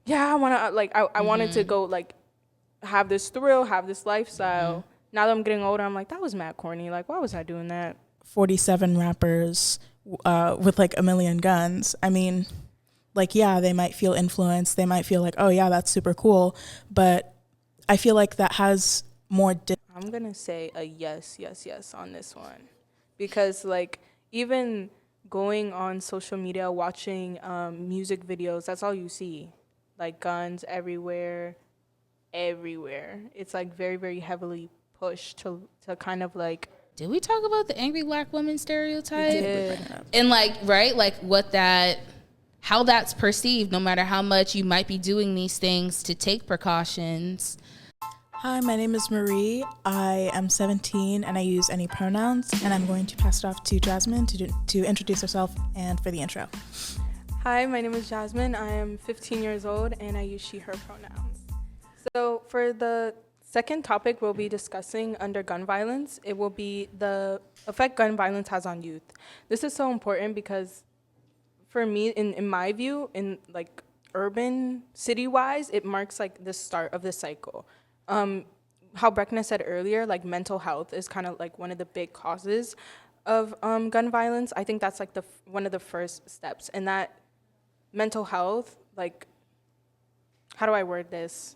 yeah, I want to, like, I wanted to go, like, have this thrill, have this lifestyle. Now that I'm getting older, I'm like, that was mad corny. Like, why was I doing that? 47 rappers with like a million guns. I mean, like, yeah, they might feel influenced. They might feel like, oh, yeah, that's super cool. But I feel like that has more. I'm going to say a yes, yes, yes on this one. Because, like, even going on social media, watching music videos, that's all you see. Like, guns everywhere, everywhere. It's, like, very, very heavily pushed to kind of, like, Did we talk about the angry black woman stereotype? we did. And like, right, like what that, how that's perceived, no matter how much you might be doing these things to take precautions. Hi, my name is Marie. I am 17 and I use any pronouns, and I'm going to pass it off to Jasmine to introduce herself and for the intro. Hi, my name is Jasmine. I am 15 years old and I use she, her pronouns. So for the second topic we'll be discussing under gun violence, it will be the effect gun violence has on youth. This is so important because for me, in my view, in like urban, city-wise, it marks like the start of the cycle. How Breckna said earlier, like mental health is kind of like one of the big causes of gun violence. I think that's like one of the first steps. And that mental health, like, how do I word this?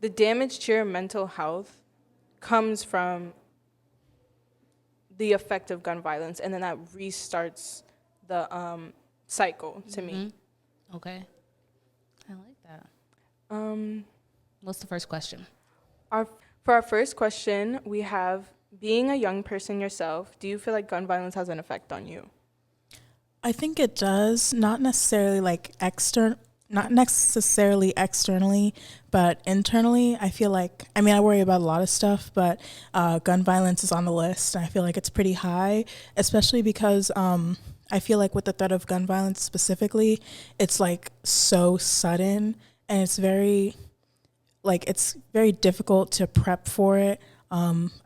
The damage to your mental health comes from the effect of gun violence, and then that restarts the cycle to me. Okay. I like that. What's the first question? For our first question, we have, being a young person yourself, do you feel like gun violence has an effect on you? I think it does, not necessarily externally, but internally. I feel like, I mean, I worry about a lot of stuff, but gun violence is on the list. And I feel like it's pretty high, especially because I feel like with the threat of gun violence specifically, it's like so sudden, and it's very difficult to prep for it,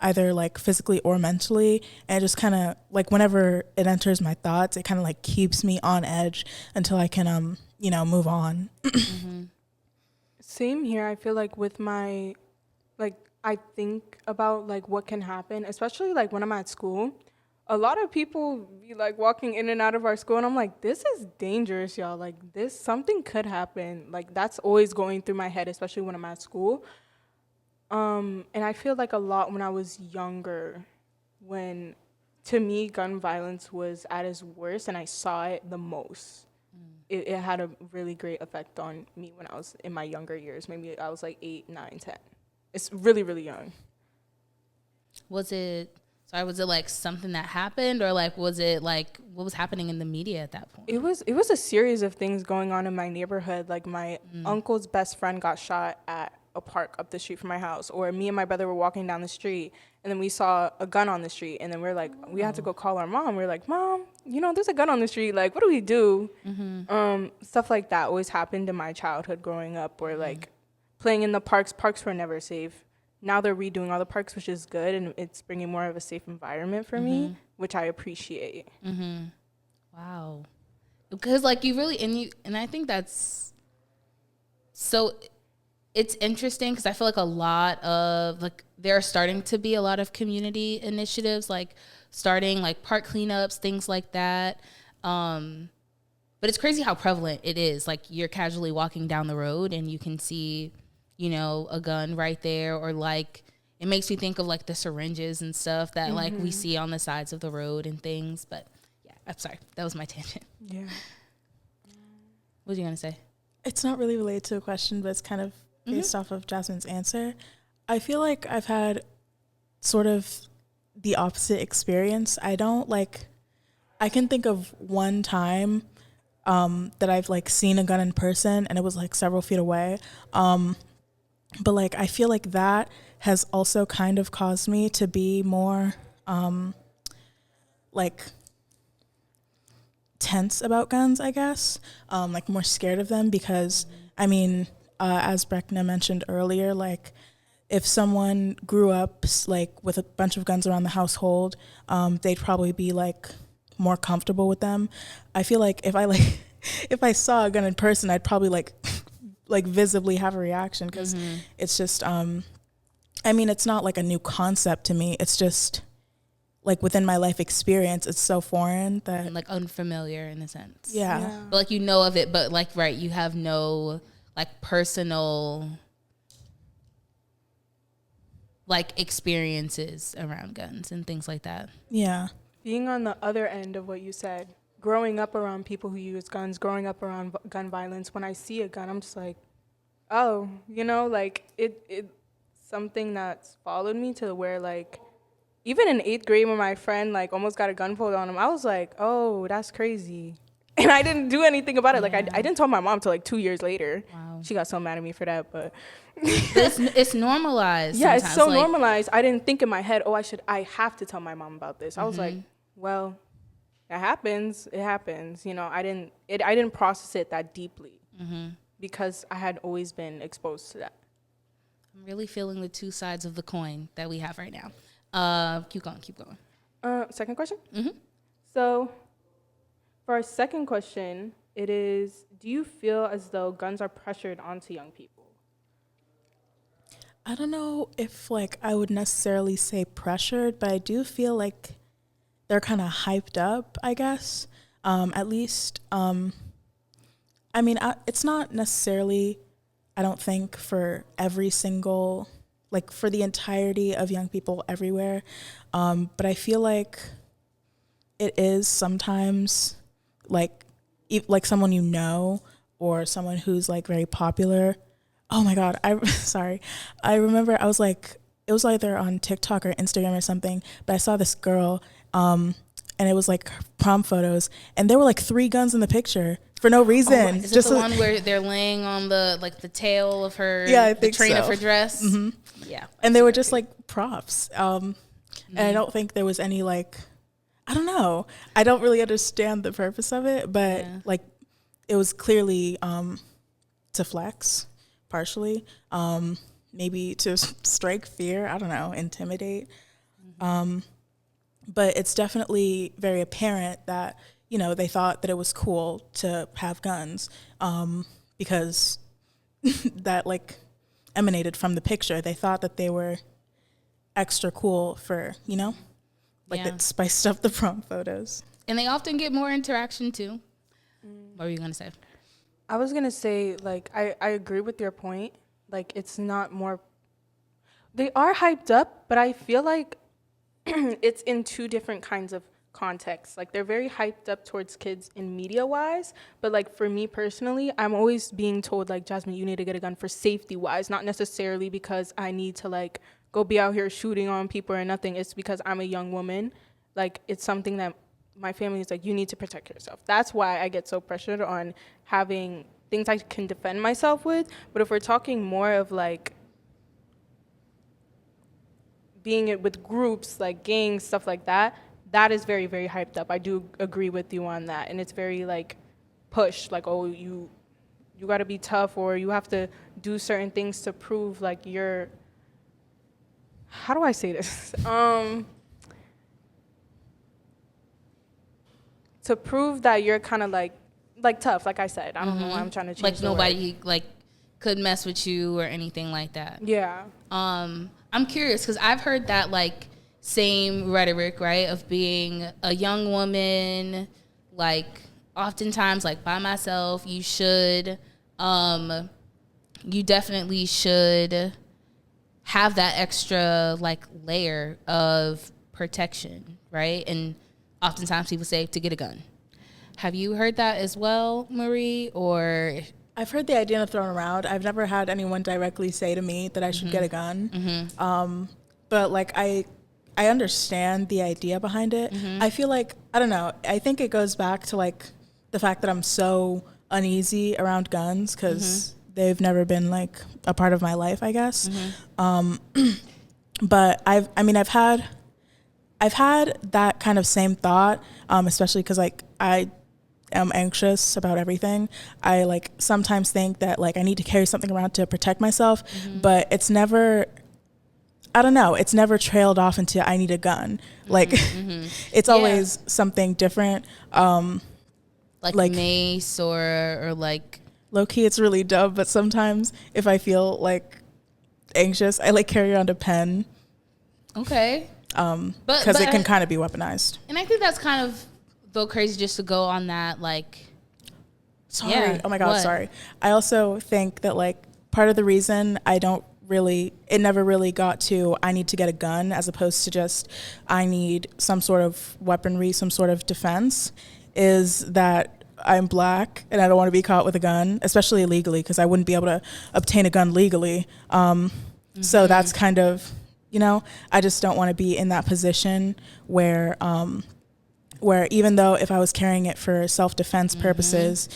either like physically or mentally. And it just kind of like whenever it enters my thoughts, it kind of like keeps me on edge until I can, move on. Same here. I feel like with my, like, I think about like what can happen, especially like when I'm at school. A lot of people be like walking in and out of our school, and I'm like, this is dangerous, y'all. Like, something could happen. Like, that's always going through my head, especially when I'm at school. And I feel like a lot when I was younger, when, to me, gun violence was at its worst, and I saw it the most. It had a really great effect on me when I was in my younger years. Maybe I was like 8, 9, 10. It's really, really young. Was it like something that happened, or like was it like what was happening in the media at that point? It was a series of things going on in my neighborhood. Like my uncle's best friend got shot at a park up the street from my house, or me and my brother were walking down the street and then we saw a gun on the street, and then we're like, we had to go call our mom. We're like, Mom, there's a gun on the street. Like, what do we do? Stuff like that always happened in my childhood growing up, or like playing in the parks. Parks were never safe. Now they're redoing all the parks, which is good, and it's bringing more of a safe environment for me, which I appreciate. Wow. Because like you really, and I think that's, so it's interesting because I feel like a lot of, like, there are starting to be a lot of community initiatives, like starting like park cleanups, things like that. But it's crazy how prevalent it is. Like, you're casually walking down the road and you can see, a gun right there, or like, it makes me think of like the syringes and stuff that like we see on the sides of the road and things. But yeah, I'm sorry. That was my tangent. Yeah. What was you going to say? It's not really related to a question, but it's kind of based off of Jasmine's answer. I feel like I've had sort of the opposite experience. I can think of one time that I've like seen a gun in person, and it was like several feet away. But like, I feel like that has also kind of caused me to be more like tense about guns, I guess, like more scared of them, because I mean, as Breckna mentioned earlier, like if someone grew up like with a bunch of guns around the household, they'd probably be like more comfortable with them. I feel like if I saw a gun in person, I'd probably like like visibly have a reaction, because it's just I mean, it's not like a new concept to me. It's just like within my life experience, it's so foreign that And like unfamiliar in a sense. yeah. But like you know of it, but like right, you have no like personal like experiences around guns and things like that. Yeah. Being on the other end of what you said, growing up around people who use guns, growing up around gun violence, when I see a gun, I'm just like, oh, you know, like it something that's followed me to where like even in 8th grade when my friend like almost got a gun pulled on him, I was like, oh, that's crazy. And I didn't do anything about it. Like I didn't tell my mom till like 2 years later. Wow. She got so mad at me for that, but It's normalized. yeah, it's so like, normalized. I didn't think in my head, oh, I have to tell my mom about this. I was like, well, it happens. It happens. You know, I didn't process it that deeply because I had always been exposed to that. I'm really feeling the two sides of the coin that we have right now. Keep going. Second question? So for our second question, it is, do you feel as though guns are pressured onto young people? I don't know if like I would necessarily say pressured, but I do feel like they're kind of hyped up, I guess. At least, I mean, it's not necessarily, I don't think, for every single, like for the entirety of young people everywhere. But I feel like it is sometimes like someone you know or someone who's like very popular. Oh my God, sorry. I remember I was like, it was either on TikTok or Instagram or something, but I saw this girl, and it was like prom photos, and there were like 3 guns in the picture for no reason. Is it the one where they're laying on the like the tail of her, I the think train so. of her dress? Yeah. And they were just like props. And I don't think there was any like, I don't know. I don't really understand the purpose of it, but like it was clearly to flex, partially. Maybe to strike fear, I don't know, intimidate. But it's definitely very apparent that, you know, they thought that it was cool to have guns because that like emanated from the picture. They thought that they were extra cool for, you know, like that spiced up the prom photos. And they often get more interaction too. What were you going to say? I was going to say, like, I agree with your point. Like, it's not more, they are hyped up, but I feel like it's in 2 different kinds of contexts. Like, they're very hyped up towards kids in media-wise, but, like, for me personally, I'm always being told, like, Jasmine, you need to get a gun for safety-wise, not necessarily because I need to, like, go be out here shooting on people or nothing. It's because I'm a young woman. Like, it's something that my family is like, you need to protect yourself. That's why I get so pressured on having things I can defend myself with. But if we're talking more of, like, being it with groups, like gangs, stuff like that, that is very, very hyped up. I do agree with you on that. And it's very, like, pushed. Like, oh, you got to be tough, or you have to do certain things to prove, like, you're, how do I say this? To prove that you're kind of, like tough, like I said. I don't know why I'm trying to change Like the nobody word. like could mess with you or anything like that. Yeah. I'm curious because I've heard that like same rhetoric, right, of being a young woman, like oftentimes like by myself. You definitely should have that extra like layer of protection, right? And oftentimes people say to get a gun. Have you heard that as well, Marie? Or I've heard the idea thrown around. I've never had anyone directly say to me that I should get a gun. But like I understand the idea behind it. I feel like, I don't know, I think it goes back to like the fact that I'm so uneasy around guns because they've never been like a part of my life, I guess. But I've had that kind of same thought, especially because like I am anxious about everything. I like sometimes think that like I need to carry something around to protect myself, but it's never, I don't know, it's never trailed off into I need a gun. Like it's always something different. like mace or like low key, it's really dumb, but sometimes if I feel like anxious, I like carry around a pen. Okay. Because it can kind of be weaponized. And I think that's kind of though crazy just to go on that, like. Sorry. Yeah, Oh my God, what? sorry. I also think that like part of the reason it never really got to I need to get a gun as opposed to just I need some sort of weaponry, some sort of defense, is that I'm Black and I don't want to be caught with a gun, especially illegally, because I wouldn't be able to obtain a gun legally. So that's kind of, I just don't want to be in that position where even though if I was carrying it for self-defense purposes,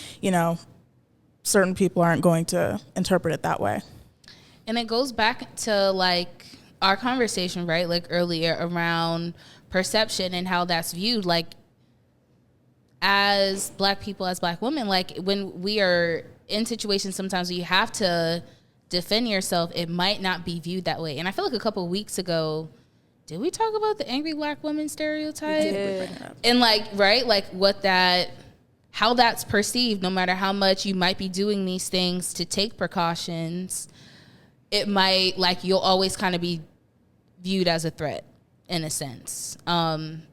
certain people aren't going to interpret it that way. And it goes back to like our conversation, right? Like earlier around perception and how that's viewed. Like as Black people, as Black women, like when we are in situations sometimes where you have to defend yourself, it might not be viewed that way. And I feel like a couple of weeks ago, did we talk about the angry Black woman stereotype? We did. And like, right? Like how that's perceived, no matter how much you might be doing these things to take precautions, it might, like, you'll always kind of be viewed as a threat in a sense. And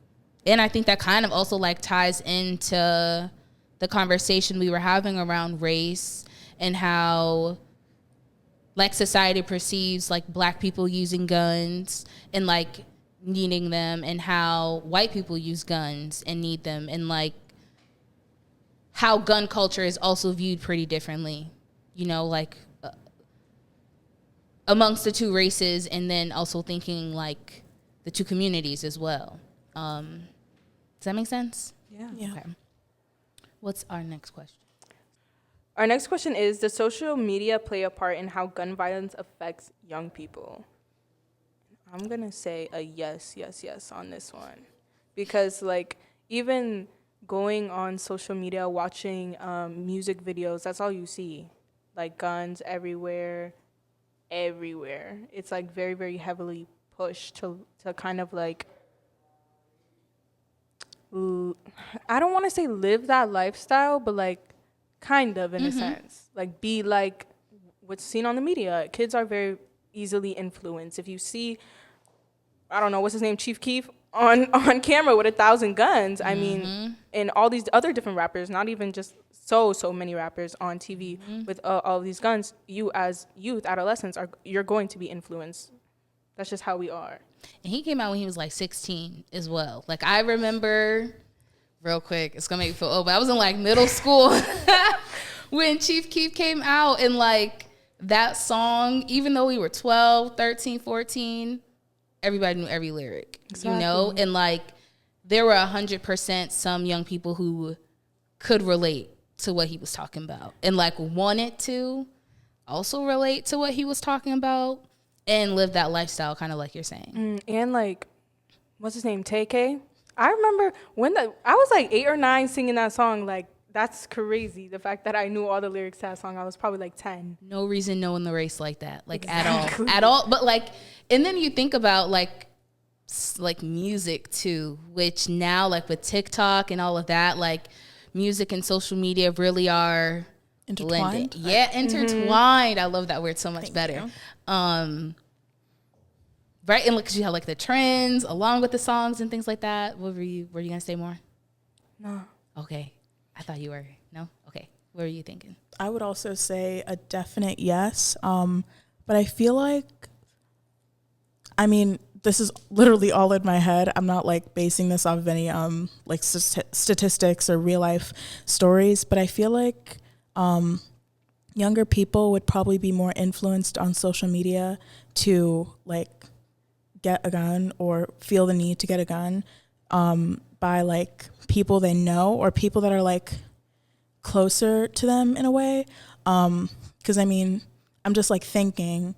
I think that kind of also like ties into the conversation we were having around race and how like society perceives like Black people using guns and like needing them, and how white people use guns and need them, and like how gun culture is also viewed pretty differently, like amongst the two races, and then also thinking like the two communities as well. Does that make sense? Yeah. Okay. What's our next question? Our next question is, does social media play a part in how gun violence affects young people? I'm going to say a yes on this one. Because, like, even going on social media, watching music videos, that's all you see. Like, guns everywhere. It's, like, very, very heavily pushed to kind of, like, I don't want to say live that lifestyle, but, like, kind of in a sense. Like, be like what's seen on the media. Kids are very easily influenced. If you see, I don't know, what's his name, Chief Keef on camera with 1,000 guns, I mean, and all these other different rappers, not even just so many rappers on TV with all of these guns, you as youth, adolescents, you're going to be influenced. That's just how we are. And he came out when he was like 16 as well. Like, I remember, real quick, it's gonna make me feel old, but I was in like middle school when Chief Keef came out, and like that song, even though we were 12, 13, 14, everybody knew every lyric, Exactly. And like there were 100% some young people who could relate to what he was talking about, and like wanted to also relate to what he was talking about and live that lifestyle, kind of like you're saying. And like, what's his name, TK? I remember I was like 8 or 9 singing that song. Like, that's crazy. The fact that I knew all the lyrics to that song, I was probably like 10. No reason knowing the race like that, like Exactly. at all. But like, and then you think about like music too, which now like with TikTok and all of that, like music and social media really are Intertwined? blended. Yeah, intertwined. I love that word so much Thank better. you. Right, and because you have like the trends along with the songs and things like that. Were you gonna say more? No. Okay, I thought you were. No, okay. What were you thinking? I would also say a definite yes. But I feel like, I mean, this is literally all in my head. I'm not like basing this off of any like statistics or real life stories, but I feel like younger people would probably be more influenced on social media to like get a gun or feel the need to get a gun by like people they know or people that are like closer to them in a way. Because I mean, I'm just like thinking,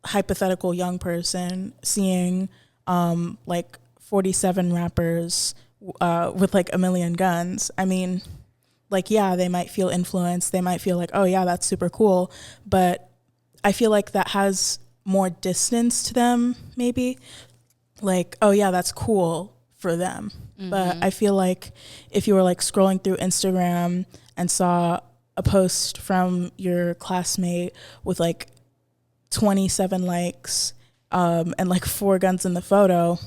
hypothetical young person seeing like 47 rappers with like 1 million guns. I mean, like, yeah, they might feel influenced. They might feel like, oh yeah, that's super cool. But I feel like that has more distance to them, maybe. Like, oh yeah, that's cool for them. But I feel like if you were like scrolling through Instagram and saw a post from your classmate with like 27 likes and like 4 guns in the photo,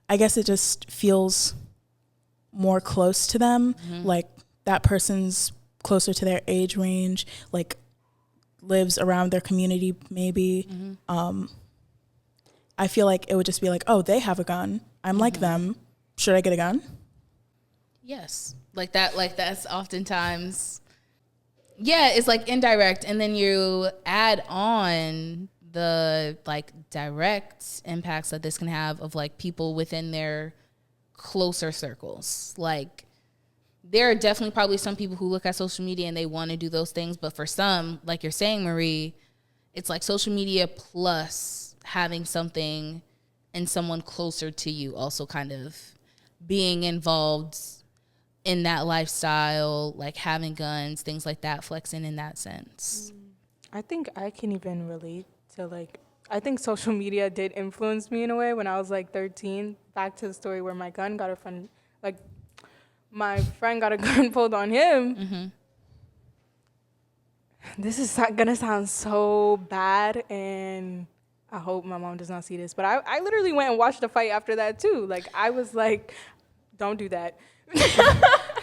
I guess it just feels more close to them. Like that person's closer to their age range, like lives around their community maybe. I feel like it would just be like, oh, they have a gun. I'm like them. Should I get a gun? Yes. Like that's oftentimes, yeah, it's like indirect. And then you add on the like direct impacts that this can have of like people within their closer circles. Like there are definitely probably some people who look at social media and they want to do those things. But for some, like you're saying, Marie, it's like social media plus having something and someone closer to you also kind of being involved in that lifestyle, like having guns, things like that, flexing in that sense. I think I can even relate to like, I think social media did influence me in a way when I was like 13. Back to the story where my gun got a friend, like my friend got a gun pulled on him. This is gonna sound so bad, and I hope my mom does not see this, but I literally went and watched the fight after that too. Like I was like, don't do that.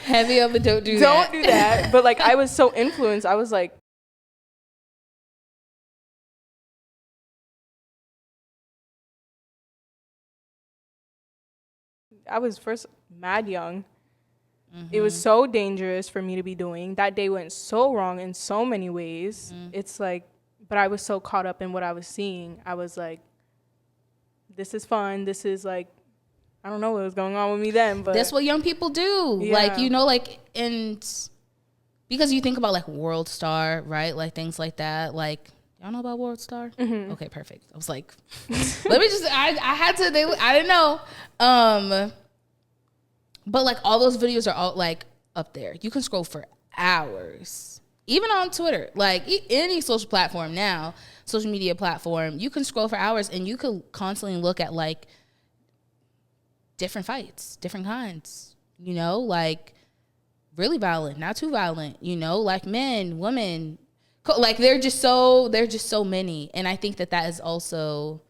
Heavy on the don't do that. But like I was so influenced. I was like, I was first mad young. It was so dangerous for me to be doing. That day went so wrong in so many ways. It's like, but I was so caught up in what I was seeing. I was like, this is fun. This is like, I don't know what was going on with me then, but that's what young people do. Yeah. Like, you know, like, and because you think about like World Star, right? Like things like that. Like, y'all know about World Star? Okay, perfect. I was like, let me just, I had to, I didn't know. But like all those videos are all like up there. You can scroll for hours, even on Twitter, like any social platform now, social media platform, you can scroll for hours and you could constantly look at like different fights, different kinds, you know, like really violent, not too violent, you know, like men, women, like they're just so many. And I think that is also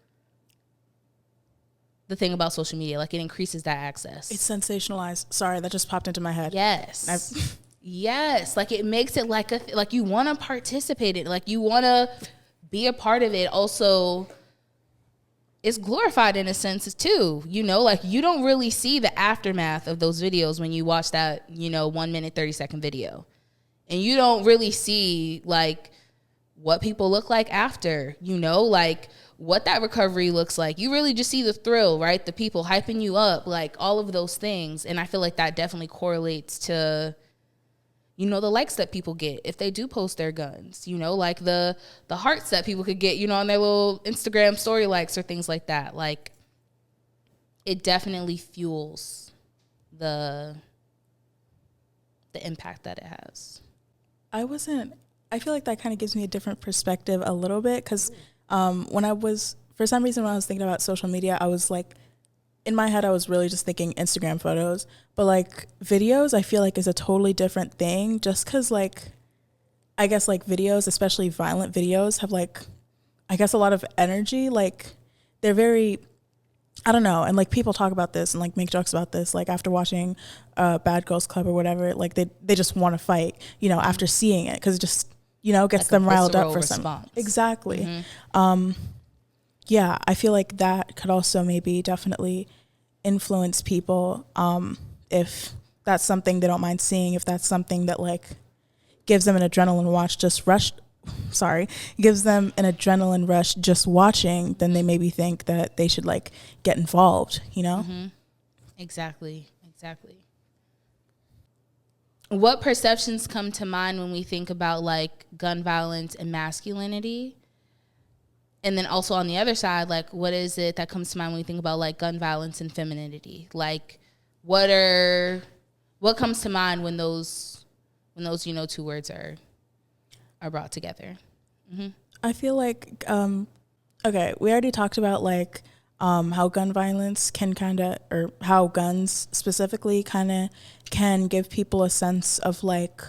the thing about social media, like it increases that access. It's sensationalized. Sorry, that just popped into my head. Yes. Yes. Like it makes it like like you want to participate in it, like you want to be a part of it. Also, it's glorified in a sense too, you know, like you don't really see the aftermath of those videos when you watch that, you know, 1 minute, 30-second video. And you don't really see like what people look like after, you know, like what that recovery looks like. You really just see the thrill, right? The people hyping you up, like all of those things. And I feel like that definitely correlates to, you know, the likes that people get if they do post their guns, you know, like the hearts that people could get, you know, on their little Instagram story likes or things like that. Like it definitely fuels the impact that it has. I feel like that kind of gives me a different perspective a little bit because for some reason when I was thinking about social media, I was like, in my head, I was really just thinking Instagram photos. But like videos, I feel like is a totally different thing just because like, I guess like videos, especially violent videos, have like, I guess a lot of energy. Like they're very, I don't know. And like people talk about this and like make jokes about this. Like after watching Bad Girls Club or whatever, like they just want to fight, you know, after seeing it because it just, you know, gets like them riled up for response. some. Exactly. Yeah, I feel like that could also maybe definitely influence people if that's something they don't mind seeing, if that's something that like gives them an adrenaline rush just watching, then they maybe think that they should like get involved, you know? Exactly. What perceptions come to mind when we think about like gun violence and masculinity? And then also on the other side, like what is it that comes to mind when we think about like gun violence and femininity? Like what comes to mind when those you know two words are brought together? I feel like okay, we already talked about like how gun violence can or how guns specifically kind of can give people a sense of like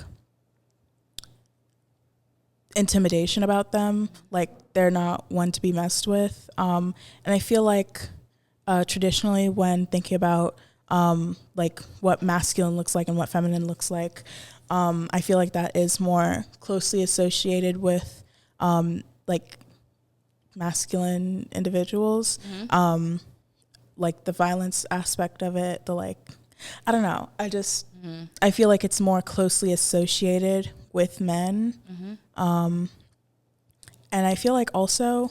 intimidation about them. Like they're not one to be messed with. And I feel like traditionally when thinking about like what masculine looks like and what feminine looks like, I feel like that is more closely associated with like masculine individuals. Like the violence aspect of it, the like, I don't know. I feel like it's more closely associated with men. And I feel like also,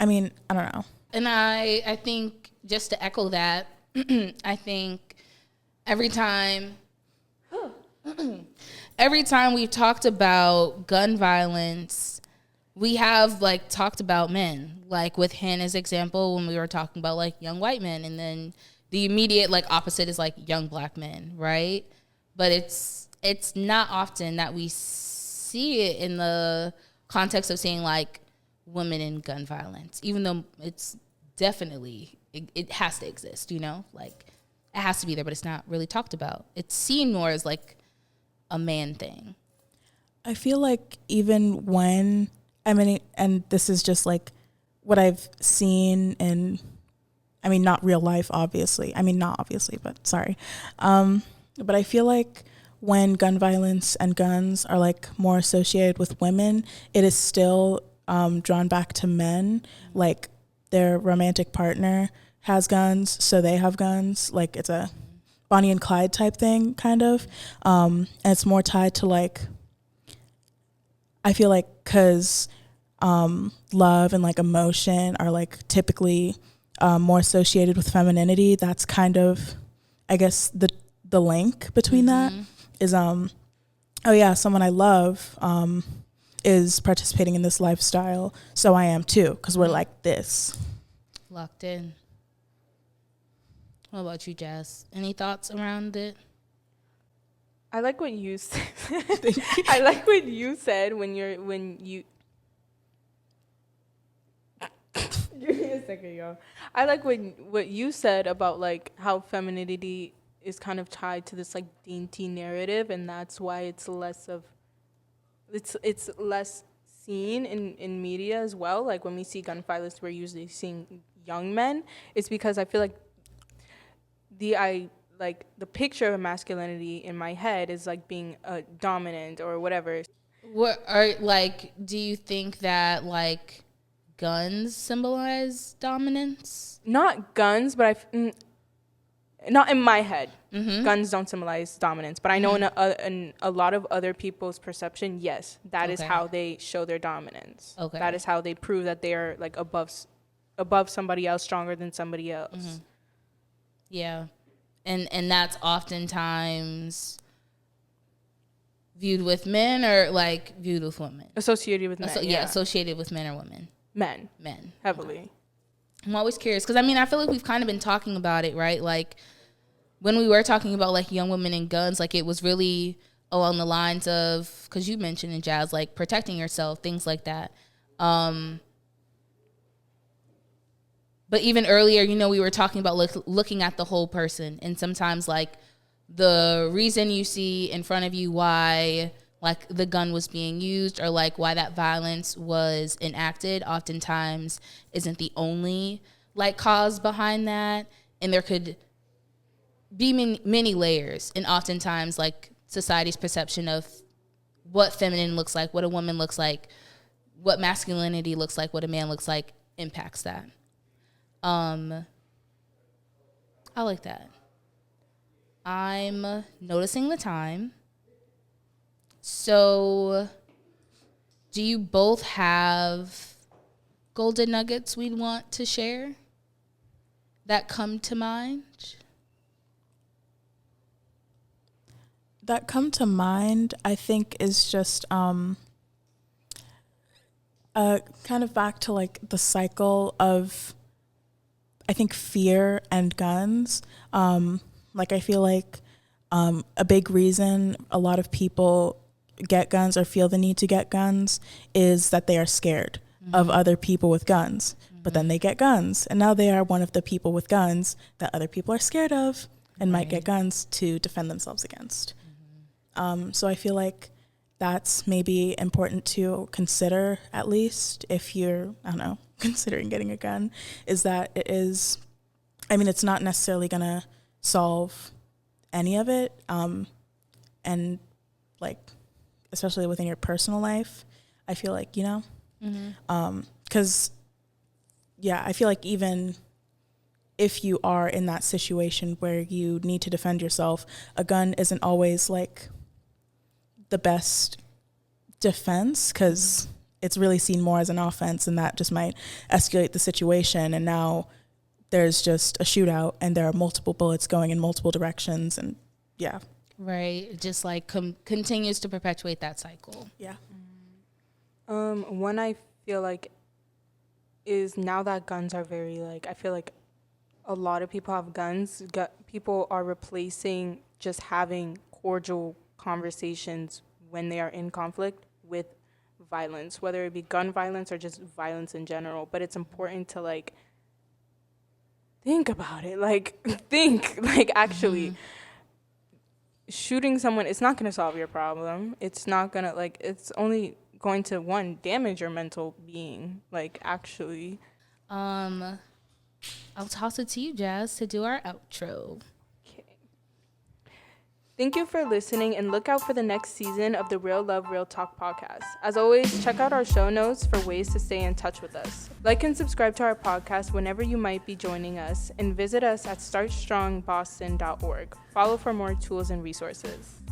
I mean, I don't know. And I think just to echo that, I think every time we've talked about gun violence, we have like talked about men, like with Hannah's example when we were talking about like young white men, and then the immediate like opposite is like young black men, right? But it's not often that we see it in the context of seeing like women in gun violence, even though it's definitely, it has to exist, you know, like it has to be there, but it's not really talked about. It's seen more as like a man thing. I feel like even when, I mean, and this is just like what I've seen in, I mean, not real life, obviously. I mean, not obviously, but sorry. But I feel like when gun violence and guns are like more associated with women, it is still drawn back to men. Like their romantic partner has guns, so they have guns. Like it's a Bonnie and Clyde type thing, kind of. And it's more tied to like, I feel like because love and like emotion are like typically more associated with femininity, that's kind of, I guess, the link between that is, oh yeah, someone I love is participating in this lifestyle, so I am too, because we're like this. Locked in. What about you, Jazz? Any thoughts around it? I like what you said. I like what you said when you. Give me a second, y'all. I like what you said about like how femininity is kind of tied to this like dainty narrative, and that's why it's less seen in media as well. Like when we see gun violence, we're usually seeing young men. It's because I feel like the picture of masculinity in my head is like being dominant or whatever. What are like? Do you think that like guns symbolize dominance? Not guns, but not in my head. Guns don't symbolize dominance, but I know in a lot of other people's perception, yes, that is how they show their dominance. Okay, that is how they prove that they are like above somebody else, stronger than somebody else. Yeah, and that's oftentimes viewed with men or like viewed with women. Associated with men. Associated with men or women. Men heavily. Okay. I'm always curious because I mean I feel like we've kind of been talking about it, right? Like when we were talking about like young women and guns, like it was really along the lines of, because you mentioned in Jazz, like protecting yourself, things like that. But even earlier, you know, we were talking about looking at the whole person, and sometimes like the reason you see in front of you why like the gun was being used or like why that violence was enacted oftentimes isn't the only like cause behind that. And there could be many layers, and oftentimes like society's perception of what feminine looks like, what a woman looks like, what masculinity looks like, what a man looks like impacts that. I like that. I'm noticing the time. So, do you both have golden nuggets we'd want to share that come to mind? That come to mind, I think, is just kind of back to like the cycle of, I think, fear and guns. Like I feel like a big reason a lot of people get guns or feel the need to get guns is that they are scared of other people with guns. But then they get guns, and now they are one of the people with guns that other people are scared of and might get guns to defend themselves against. So I feel like that's maybe important to consider, at least if you're, I don't know, considering getting a gun, is that it is, I mean, it's not necessarily going to solve any of it. And like, especially within your personal life, I feel like, you know, because, yeah, I feel like even if you are in that situation where you need to defend yourself, a gun isn't always like the best defense, because it's really seen more as an offense, and that just might escalate the situation. And now there's just a shootout and there are multiple bullets going in multiple directions. And yeah. Right. It just like continues to perpetuate that cycle. Yeah. One I feel like is now that guns are very like, I feel like a lot of people have guns. People are replacing just having cordial conversations when they are in conflict with violence, whether it be gun violence or just violence in general. But it's important to like think about it, like actually shooting someone, it's not going to solve your problem. It's not going to it's only going to damage your mental being, like actually. I'll toss it to you, Jazz, to do our outro. Okay. Thank you for listening, and look out for the next season of the Real Love, Real Talk podcast. As always, check out our show notes for ways to stay in touch with us. Like and subscribe to our podcast whenever you might be joining us, and visit us at startstrongboston.org. Follow for more tools and resources.